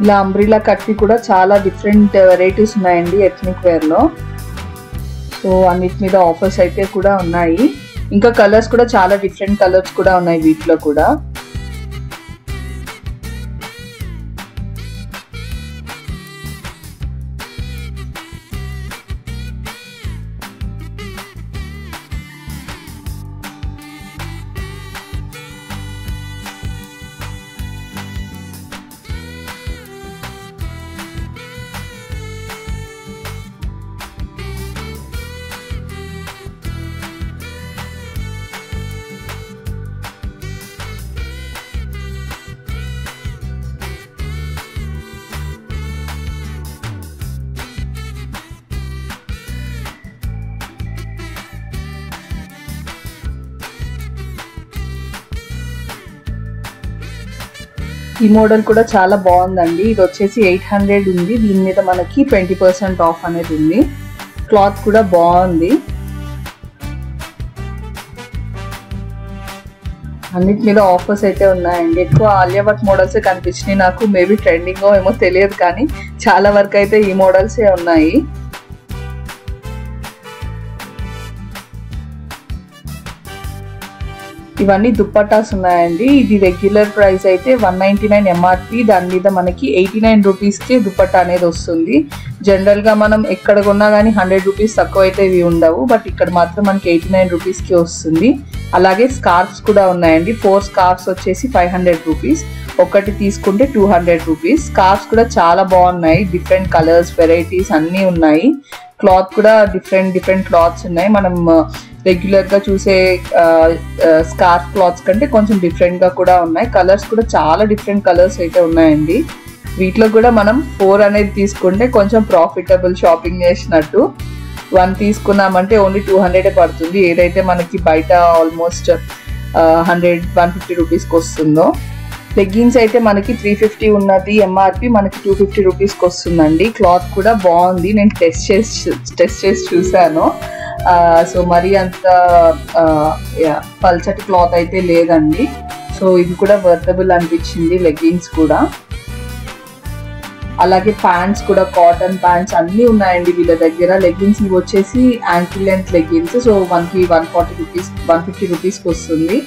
ఇలా అంబ్రిలా కట్టి కూడా చాలా డిఫరెంట్ వెరైటీస్ ఉన్నాయండి ఎథ్నిక్ వేర్లో. సో అన్నిటి మీద ఆఫర్స్ అయితే కూడా ఉన్నాయి. ఇంకా కలర్స్ కూడా చాలా డిఫరెంట్ కలర్స్ కూడా ఉన్నాయి వీటిలో కూడా. ఈ మోడల్ కూడా చాలా బాగుందండి. ఇది వచ్చేసి 800 ఉంది. దీని మీద మనకి 20% ఆఫ్ అనేది ఉంది. క్లాత్ కూడా బాగుంది. అన్నిటి మీద ఆఫర్స్ అయితే ఉన్నాయండి. ఎక్కువ ఆలియా భట్ మోడల్సే కనిపించినాయి నాకు. మేబీ ట్రెండింగ్ ఏమో తెలియదు, కానీ చాలా వరకు అయితే ఈ మోడల్సే ఉన్నాయి. ఇవన్నీ దుప్పటాస్ ఉన్నాయండి. ఇది రెగ్యులర్ ప్రైస్ అయితే 199 ఎంఆర్పి. దాని మీద మనకి 89 రూపీస్కి దుప్పటా అనేది వస్తుంది. జనరల్గా మనం ఎక్కడ కొన్నా కానీ 100 రూపీస్ తక్కువ అయితే ఇవి ఉండవు, బట్ ఇక్కడ మాత్రం మనకి 89 రూపీస్కి వస్తుంది. అలాగే స్కార్ఫ్స్ కూడా ఉన్నాయండి. 4 స్కార్ఫ్స్ వచ్చేసి 500 రూపీస్. ఒకటి తీసుకుంటే 200 రూపీస్. స్కార్ఫ్స్ కూడా చాలా బాగున్నాయి. డిఫరెంట్ కలర్స్, వెరైటీస్ అన్నీ ఉన్నాయి. క్లాత్ కూడా డిఫరెంట్ క్లాత్స్ ఉన్నాయి. మనం రెగ్యులర్గా చూసే స్కార్ఫ్ క్లాత్స్ కంటే కొంచెం డిఫరెంట్గా కూడా ఉన్నాయి. కలర్స్ కూడా చాలా డిఫరెంట్ కలర్స్ అయితే ఉన్నాయండి. వీటిలో కూడా మనం 4 అనేది తీసుకుంటే కొంచెం ప్రాఫిటబుల్ షాపింగ్ చేసినట్టు. 1 తీసుకున్నామంటే ఓన్లీ 200 పడుతుంది. ఏదైతే మనకి బయట ఆల్మోస్ట్ 100-150 రూపీస్కి వస్తుందో. లెగ్గిన్స్ అయితే మనకి 350 ఉన్నది ఎంఆర్పి, మనకి 250 రూపీస్కి వస్తుందండి. క్లాత్ కూడా బాగుంది. నేను టెస్ట్ చేసి చూసాను. సో మరి అంత పల్చటి క్లాత్ అయితే లేదండి. సో ఇది కూడా వర్తబుల్ అనిపించింది లెగ్గిన్స్ కూడా. అలాగే ప్యాంట్స్ కూడా, కాటన్ ప్యాంట్స్ అన్నీ ఉన్నాయండి వీళ్ళ దగ్గర. లెగ్గిన్స్ ఇవి వచ్చేసి యాంకిల్ లెంత్ లెగ్గిన్స్. సో మనకి 140 రూపీస్ 150 రూపీస్కి వస్తుంది.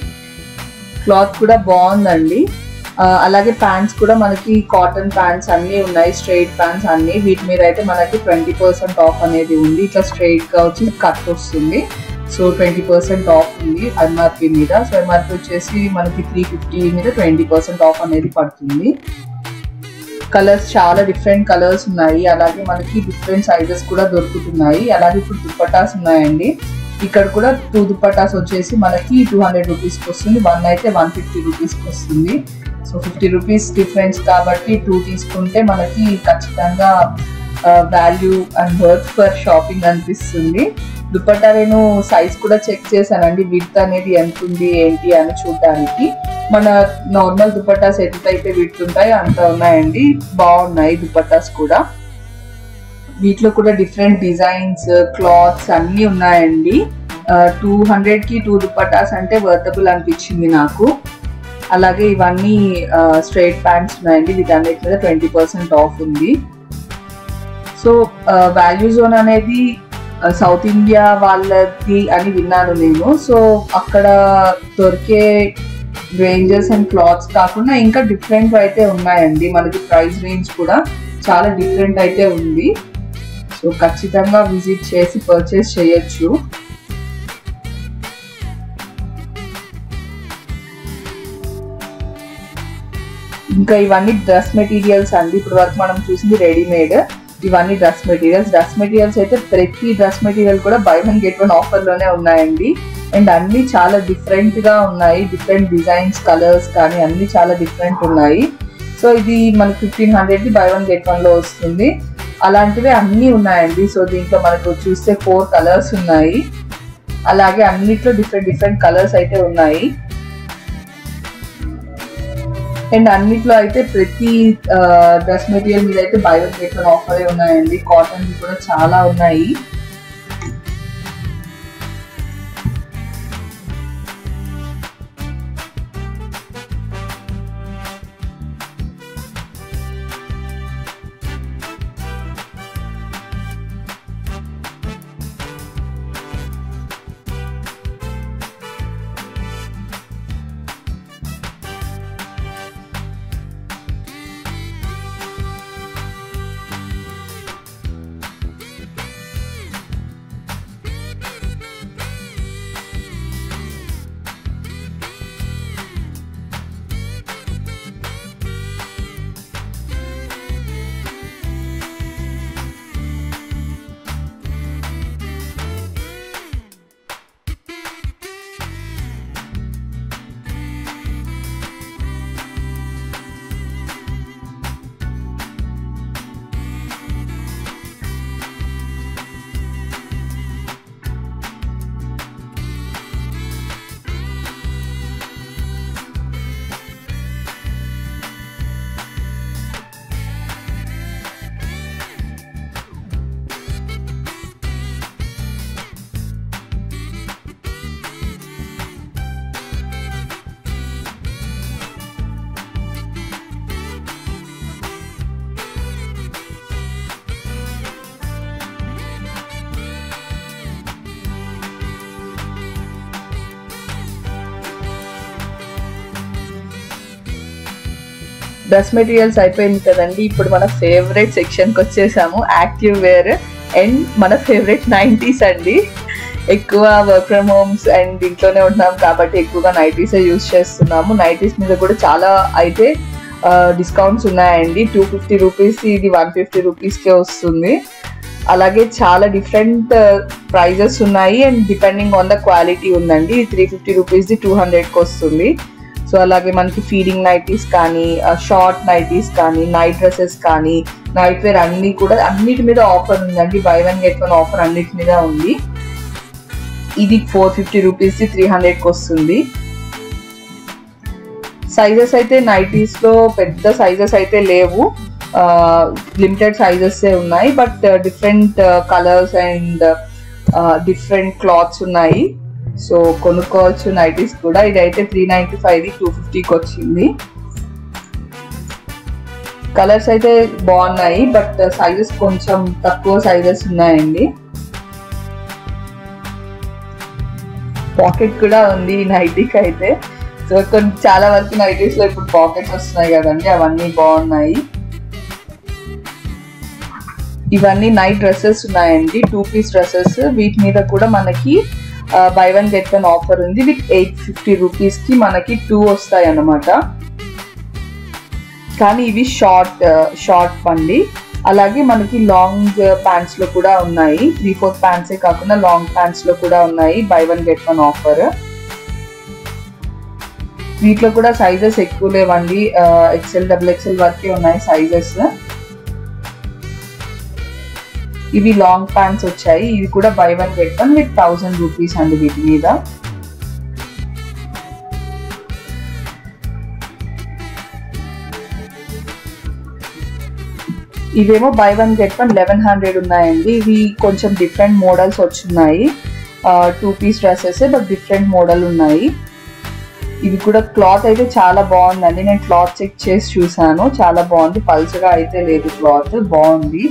క్లాత్ కూడా బాగుందండి. అలాగే ప్యాంట్స్ కూడా మనకి కాటన్ ప్యాంట్స్ అన్నీ ఉన్నాయి, స్ట్రైట్ ప్యాంట్స్ అన్నీ. వీటి మీద అయితే మనకి 20% ఆఫ్ అనేది ఉంది. ఇట్లా స్ట్రైట్గా వచ్చి కట్ వస్తుంది. సో 20% ఆఫ్ ఉంది ఎంఆర్పి మీద. సో ఎంఆర్పి వచ్చేసి మనకి 350 మీద 20% ఆఫ్ అనేది పడుతుంది. కలర్స్ చాలా డిఫరెంట్ కలర్స్ ఉన్నాయి. అలాగే మనకి డిఫరెంట్ సైజెస్ కూడా దొరుకుతున్నాయి. అలాగే ఇప్పుడు దుప్పటాస్ ఉన్నాయండి. ఇక్కడ కూడా 2 దుప్పటాస్ వచ్చేసి మనకి 200 రూపీస్కి వస్తుంది. 1 అయితే 150 రూపీస్కి వస్తుంది. సో 50 రూపీస్ డిఫరెన్స్ కాబట్టి 2 తీసుకుంటే మనకి ఖచ్చితంగా value and worth for shopping అనిపిస్తుంది. దుపట్టా నేను సైజ్ కూడా చెక్ చేశానండి, విడ్త్ అనేది ఎంత ఉంది ఏంటి అని చూడడానికి. మన నార్మల్ దుపట్టాస్ ఎంతైతే విడ్త్ ఉంటాయో అంత ఉన్నాయండి. బాగున్నాయి దుపట్టాస్ కూడా. వీటిలో కూడా డిఫరెంట్ డిజైన్స్, క్లాత్స్ అన్నీ ఉన్నాయండి. 200కి 2 దుపట్టాస్ అంటే వర్తబుల్ అనిపించింది నాకు. అలాగే ఇవన్నీ స్ట్రైట్ ప్యాంట్స్ ఉన్నాయండి, వీటన్నిటి మీద 20% ఆఫ్ ఉంది. సో వాల్యూ జోన్ అనేది సౌత్ ఇండియా వాళ్ళది అని విన్నాను నేను. సో అక్కడ దొరికే రేంజెస్ అండ్ క్లాత్స్ కాకుండా ఇంకా డిఫరెంట్ అయితే ఉన్నాయండి. మనకి ప్రైస్ రేంజ్ కూడా చాలా డిఫరెంట్ అయితే ఉంది. సో ఖచ్చితంగా విజిట్ చేసి పర్చేస్ చేయొచ్చు. ఇంకా ఇవన్నీ డ్రెస్ మెటీరియల్స్ అండి. ఇప్పుడు వరకు మనం చూసింది రెడీమేడ్, ఇవన్నీ డ్రెస్ మెటీరియల్స్ అయితే ప్రతి డ్రెస్ మెటీరియల్ కూడా by one get one offer లోనే ఉన్నాయండి. అండ్ అన్ని చాలా డిఫరెంట్ గా ఉన్నాయి, డిఫరెంట్ డిజైన్స్, కలర్స్ కానీ అన్ని చాలా డిఫరెంట్ ఉన్నాయి. సో ఇది మనకి 1500 బై వన్ గెట్ వన్ లో వస్తుంది. అలాంటివి అన్ని ఉన్నాయండి. సో దీంట్లో మనకు చూస్తే 4 కలర్స్ ఉన్నాయి, అలాగే అన్నిట్లో డిఫరెంట్ కలర్స్ అయితే ఉన్నాయి. అండ్ అన్నిట్లో అయితే ప్రతి డ్రెస్ మెటీరియల్ మీద అయితే by one get one offer ఉన్నాయండి. కాటన్ కూడా చాలా ఉన్నాయి. డ్రెస్ మెటీరియల్స్ అయిపోయింది కదండి. ఇప్పుడు మన ఫేవరెట్ సెక్షన్కి వచ్చేసాము, యాక్టివ్ వేర్ అండ్ మన ఫేవరెట్ 90s అండి. ఎక్కువ వర్క్ ఫ్రమ్ హోమ్స్ అండ్ ఇంట్లోనే ఉంటున్నాం కాబట్టి ఎక్కువగా నైటీసే యూజ్ చేస్తున్నాము. నైటీస్ మీద కూడా చాలా అయితే డిస్కౌంట్స్ ఉన్నాయండి. 250 రూపీస్ ఇది 150 రూపీస్కే వస్తుంది. అలాగే చాలా డిఫరెంట్ ప్రైజెస్ ఉన్నాయి and depending on the quality ఉందండి. 350 రూపీస్ది 200కి వస్తుంది. సో అలాగే మనకి ఫీడింగ్ నైటీస్ కానీ, షార్ట్ నైటీస్ కానీ, నైట్ డ్రెస్సెస్ కానీ, నైట్ వేర్ అన్ని కూడా అన్నిటి మీద ఆఫర్ ఉందండి. By one get one offer అన్నిటి మీద ఉంది. ఇది 450 రూపీస్ది 300కి వస్తుంది. సైజెస్ అయితే నైటీస్ లో పెద్ద సైజెస్ అయితే లేవు, లిమిటెడ్ సైజెస్ ఉన్నాయి. But different colours and different clothes ఉన్నాయి. సో కొనుక్కోవచ్చు నైటీస్ కూడా. ఇదైతే 395 250కి వచ్చింది. కలర్స్ అయితే బాగున్నాయి బట్ సైజెస్ కొంచెం తక్కువ సైజెస్ ఉన్నాయండి. పాకెట్ కూడా ఉంది ఈ నైటీకి అయితే. సో చాలా వరకు నైటీస్ లో ఇప్పుడు పాకెట్స్ వస్తున్నాయి కదండి, అవన్నీ బాగున్నాయి. ఇవన్నీ నైట్ డ్రెస్సెస్ ఉన్నాయండి, 2 పీస్ డ్రెస్సెస్. వీటి మీద కూడా మనకి by one get one offer ఉంది. విత్ 850 రూపీస్కి మనకి 2 వస్తాయి అన్నమాట. కానీ ఇవి షార్ట్ పండి. అలాగే మనకి లాంగ్ ప్యాంట్స్ లో కూడా ఉన్నాయి, 3/4 ప్యాంట్సే కాకుండా లాంగ్ ప్యాంట్స్ లో కూడా ఉన్నాయి by one get one offer. వీటిలో కూడా సైజెస్ ఎక్కువ లేవండి, XL XXL వరకే ఉన్నాయి సైజెస్. ఇవి లాంగ్ ప్యాంట్స్ వచ్చాయి, ఇవి కూడా by one get one with 1000 rupees అండి వీటి మీద. ఇవేమో బై వన్ గెట్ వన్ 1100 ఉన్నాయండి. ఇవి కొంచెం డిఫరెంట్ మోడల్స్ వచ్చున్నాయి, 2 piece dresses but different model ఉన్నాయి. ఇది కూడా క్లాత్ అయితే చాలా బాగుందండి. నేను క్లాత్ చెక్ చేసి చూసాను, చాలా బాగుంది. పల్చగా అయితే లేదు, క్లాత్ బాగుంది.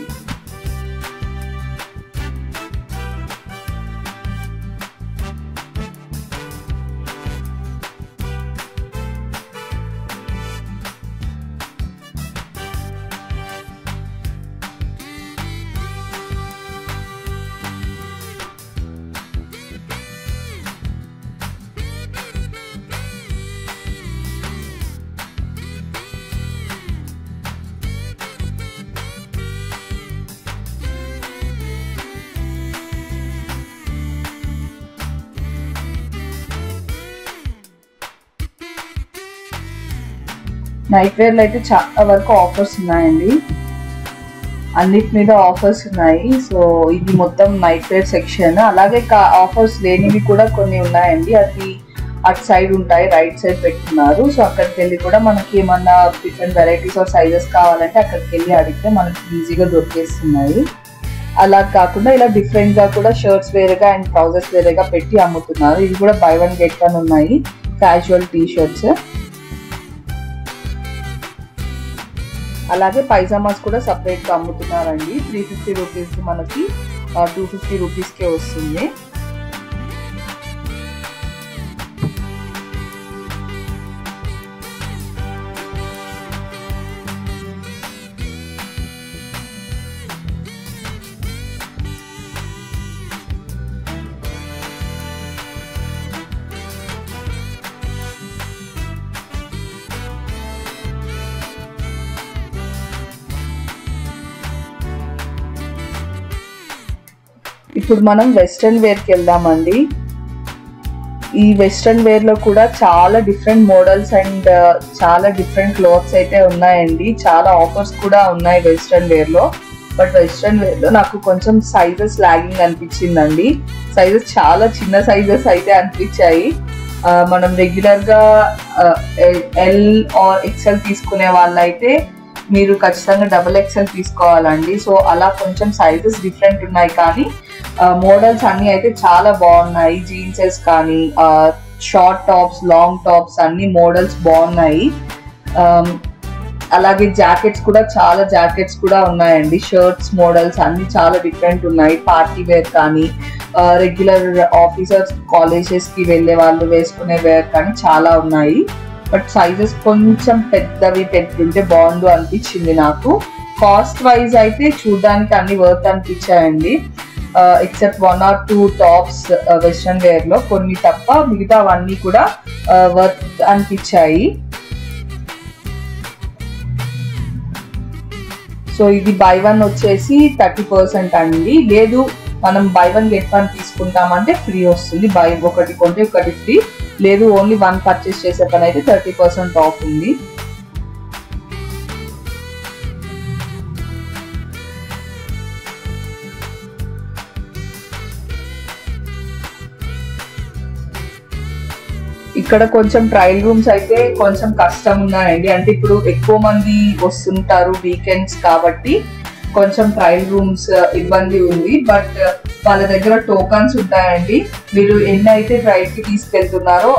నైట్ వేర్లో అయితే చాలా వరకు ఆఫర్స్ ఉన్నాయండి, అన్నిటి మీద ఆఫర్స్ ఉన్నాయి. సో ఇది మొత్తం నైట్ వేర్ సెక్షన్. అలాగే ఆఫర్స్ లేనివి కూడా కొన్ని ఉన్నాయండి, అది అటు సైడ్ ఉంటాయి, రైట్ సైడ్ పెట్టుకున్నారు. సో అక్కడికి వెళ్ళి కూడా మనకి ఏమన్నా డిఫరెంట్ వెరైటీస్ ఆఫ్ సైజెస్ కావాలంటే అక్కడికి వెళ్ళి అడిగితే మనకి ఈజీగా దొరికేస్తున్నాయి. అలా కాకుండా ఇలా డిఫరెంట్ గా కూడా షర్ట్స్ వేరేగా అండ్ ట్రౌజర్స్ వేరేగా పెట్టి అమ్ముతున్నారు. ఇది కూడా బై 1 get 1 ఉన్నాయి, క్యాజువల్ టీ షర్ట్స్. అలాగే పైజామాస్ కూడా సపరేట్ గా అమ్ముతున్నారండి. 350 రూపీస్ మనకి 250 రూపీస్కే వస్తుంది. ఇప్పుడు మనం వెస్ట్రన్ వేర్కి వెళ్దామండి. ఈ వెస్ట్రన్ వేర్ లో కూడా చాలా డిఫరెంట్ మోడల్స్ అండ్ చాలా డిఫరెంట్ క్లాత్స్ అయితే ఉన్నాయండి. చాలా ఆఫర్స్ కూడా ఉన్నాయి వెస్ట్రన్ వేర్ లో. బట్ వెస్ట్రన్ వేర్ లో నాకు కొంచెం సైజెస్ లాగింగ్ అనిపించిందండి. సైజెస్ చాలా చిన్న సైజెస్ అయితే అనిపించాయి. మనం రెగ్యులర్ గా ఎల్ ఆర్ ఎక్సెల్ తీసుకునే వాళ్ళైతే మీరు ఖచ్చితంగా XXL తీసుకోవాలండి. సో అలా కొంచెం సైజెస్ డిఫరెంట్ ఉన్నాయి, కానీ మోడల్స్ అన్ని అయితే చాలా బాగున్నాయి. జీన్సెస్ కానీ షార్ట్ టాప్స్, లాంగ్ టాప్స్ అన్ని మోడల్స్ బాగున్నాయి. అలాగే జాకెట్స్ కూడా చాలా జాకెట్స్ కూడా ఉన్నాయండి. షర్ట్స్ మోడల్స్ అన్ని చాలా డిఫరెంట్ ఉన్నాయి. పార్టీ వేర్ కానీ రెగ్యులర్ ఆఫీసర్స్ కాలేజెస్ కి వెళ్ళే వాళ్ళు వేసుకునే వేర్ కానీ చాలా ఉన్నాయి. బట్ సైజెస్ కొంచెం పెద్దవి పెట్టుంటే బాగుండు అనిపించింది నాకు. కాస్ట్ వైజ్ అయితే చూడడానికి అన్ని వర్త్ అనిపించాయండి, except 1 or 2 tops western wear లో, కొన్ని తప్ప మిగతావన్నీ కూడా వర్త్ అనిపించాయి. సో ఇది బై 1 వచ్చేసి 30% అండి. లేదు మనం బై 1 get 1 తీసుకుంటామంటే ఫ్రీ వస్తుంది. బై ఒకటి కొంటే ఒకటి ఫ్రీ. లేదు ఓన్లీ 1 పర్చేస్ చేసే పని అయితే 30% ఆఫ్ ఉంది. ఇక్కడ కొంచెం ట్రయల్ రూమ్స్ అయితే కొంచెం కష్టం ఉన్నాయండి. అంటే ఇప్పుడు ఎక్కువ మంది వస్తుంటారు వీకెండ్స్ కాబట్టి కొంచెం ట్రయల్ రూమ్స్ ఇబ్బంది ఉంది. బట్ వాళ్ళ దగ్గర టోకన్స్ ఉంటాయండి. మీరు ఎన్ని అయితే ట్రయల్ కి తీసుకెళ్తున్నారో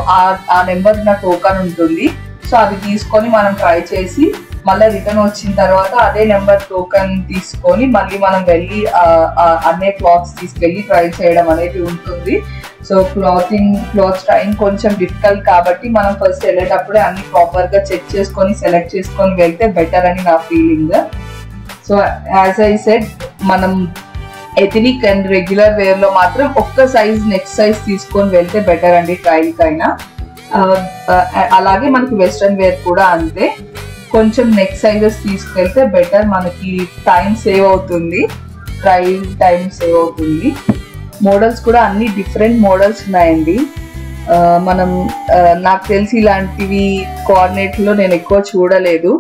ఆ నెంబర్ నా టోకన్ ఉంటుంది. సో అది తీసుకొని మనం ట్రై చేసి మళ్ళీ రిటర్న్ వచ్చిన తర్వాత అదే నెంబర్ టోకన్ తీసుకొని మళ్ళీ మనం వెళ్ళి అన్ని క్లాత్స్ తీసుకెళ్ళి ట్రై చేయడం అనేది ఉంటుంది. సో క్లాత్స్ ట్రైయింగ్ కొంచెం డిఫికల్ట్ కాబట్టి మనం ఫస్ట్ వెళ్ళేటప్పుడే అన్ని ప్రాపర్ గా చెక్ చేసుకొని సెలెక్ట్ చేసుకొని వెళ్తే బెటర్ అని నా feeling. So as I said, మనం ఎథనిక్ అండ్ రెగ్యులర్ వేర్ లో మాత్రం ఒక్క సైజ్ నెక్స్ట్ సైజ్ తీసుకొని వెళ్తే బెటర్ అండి ట్రయల్ కైనా. అలాగే మనకి వెస్ట్రన్ వేర్ కూడా అంతే, కొంచెం నెక్స్ట్ సైజెస్ తీసుకెళ్తే బెటర్. మనకి టైం సేవ్ అవుతుంది, ట్రయల్ టైం సేవ్ అవుతుంది. మోడల్స్ కూడా అన్ని డిఫరెంట్ మోడల్స్ ఉన్నాయండి. మనం నాకు తెలిసి ఇలాంటివి కోఆర్డినేట్లో నేను ఎక్కువ చూడలేదు.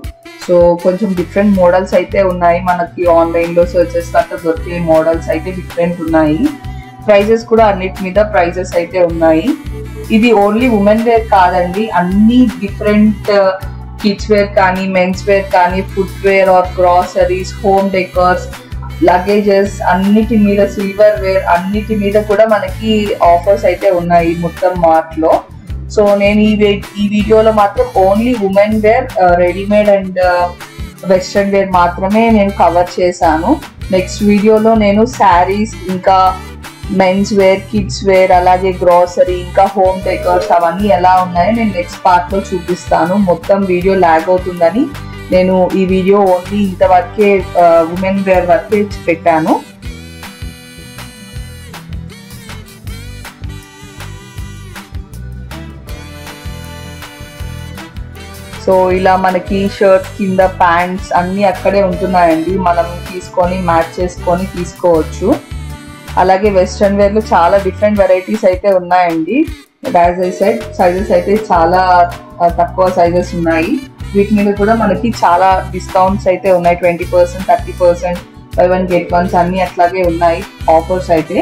సో కొంచెం డిఫరెంట్ మోడల్స్ అయితే ఉన్నాయి. మనకి ఆన్లైన్లో సెర్చ్ చేస్తే దొరికే మోడల్స్ అయితే డిఫరెంట్ ఉన్నాయి. ప్రైజెస్ కూడా అన్నిటి మీద ప్రైజెస్ అయితే ఉన్నాయి. ఇది ఓన్లీ ఉమెన్ వేర్ కాదండి, అన్ని డిఫరెంట్ కిడ్స్ వేర్ కానీ మెన్స్ వేర్ కానీ footwear or groceries, home decors, luggages అన్నిటి మీద, సిల్వర్ వేర్ అన్నిటి మీద కూడా మనకి ఆఫర్స్ అయితే ఉన్నాయి మొత్తం మార్ట్ లో. సో నేను ఈ వీడియోలో మాత్రం only women wear, readymade and western wear మాత్రమే నేను కవర్ చేశాను. నెక్స్ట్ వీడియోలో నేను శారీస్, ఇంకా మెన్స్ వేర్, కిడ్స్ వేర్, అలాగే గ్రాసరీ, ఇంకా హోమ్ డెకర్స్ అవన్నీ ఎలా ఉన్నాయో నేను నెక్స్ట్ పార్ట్లో చూపిస్తాను. మొత్తం వీడియో ల్యాగ్ అవుతుందని నేను ఈ వీడియో ఓన్లీ ఇంతవరకే ఉమెన్ వేర్ వరకే పెట్టాను. సో ఇలా మనకి షర్ట్ కింద ప్యాంట్స్ అన్నీ అక్కడే ఉంటున్నాయండి, మనం తీసుకొని మ్యాచ్ చేసుకొని తీసుకోవచ్చు. అలాగే వెస్ట్రన్ వేర్లో చాలా డిఫరెంట్ వెరైటీస్ అయితే ఉన్నాయండి. యాజ్ ఐ సెడ్, సైజెస్ అయితే చాలా తక్కువ సైజెస్ ఉన్నాయి. వీటి మీద కూడా మనకి చాలా డిస్కౌంట్స్ అయితే ఉన్నాయి. 20%, 30%, buy one get one అన్నీ అట్లాగే ఉన్నాయి ఆఫర్స్ అయితే.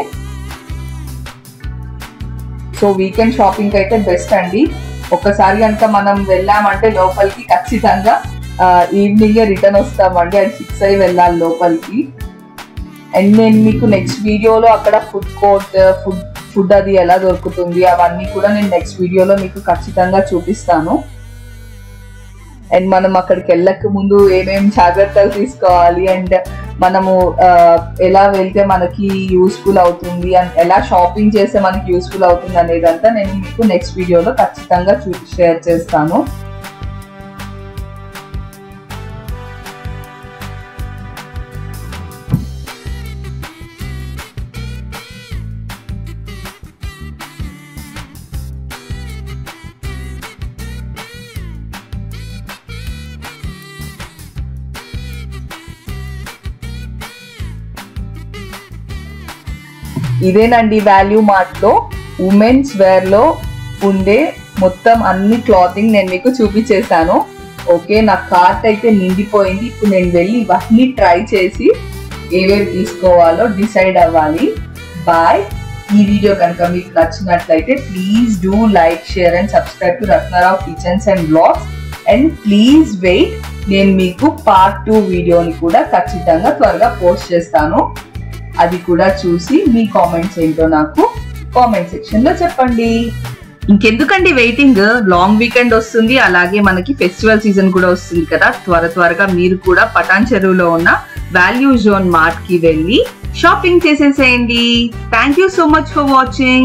సో వీకెండ్ షాపింగ్ అయితే బెస్ట్ అండి. ఒక్కసారి కనుక మనం వెళ్ళామంటే లోపలికి ఖచ్చితంగా ఈవినింగే రిటర్న్ వస్తామండి. అది ఫిక్స్ అయ్యి వెళ్ళాలి లోపలికి. అండ్ నేను మీకు నెక్స్ట్ వీడియోలో అక్కడ ఫుడ్ కోర్ట్, ఫుడ్ అది ఎలా దొరుకుతుంది అవన్నీ కూడా నేను నెక్స్ట్ వీడియోలో మీకు ఖచ్చితంగా చూపిస్తాను. అండ్ మనం అక్కడికి వెళ్ళక ముందు ఏమేమి జాగ్రత్తలు తీసుకోవాలి, అండ్ మనము ఎలా వెళ్తే మనకి యూస్ఫుల్ అవుతుంది, అండ్ ఎలా షాపింగ్ చేస్తే మనకి యూస్ఫుల్ అవుతుంది అనేదంతా నేను మీకు నెక్స్ట్ వీడియోలో ఖచ్చితంగా షేర్ చేస్తాను. ఇదేనండి వాల్యూ మార్ట్ లో ఉమెన్స్ వేర్ లో ఉండే మొత్తం అన్ని క్లాతింగ్ నేను మీకు చూపించేశాను. ఓకే, నా కార్ట్ అయితే నిండిపోయింది. ఇప్పుడు నేను వెళ్ళి ఇవన్నీ ట్రై చేసి ఏవేవి తీసుకోవాలో డిసైడ్ అవ్వాలి. బాయ్. ఈ వీడియో కనుక మీకు నచ్చినట్లయితే please do like, share and subscribe to Ratnarao kitchens and blogs. And please wait, నేను మీకు పార్ట్ 2 వీడియోని కూడా ఖచ్చితంగా త్వరగా పోస్ట్ చేస్తాను. అది కూడా చూసి మీ కామెంట్స్ ఏంటో నాకు కామెంట్ సెక్షన్ లో చెప్పండి. ఇంకెందుకండి వెయిటింగ్, లాంగ్ వీకెండ్ వస్తుంది, అలాగే మనకి ఫెస్టివల్ సీజన్ కూడా వస్తుంది కదా. త్వరగా మీరు కూడా పటాన్ చెరువులో ఉన్న వాల్యూ జోన్ మార్ట్ కి వెళ్ళి షాపింగ్ చేసేసేయండి. Thank you so much for watching.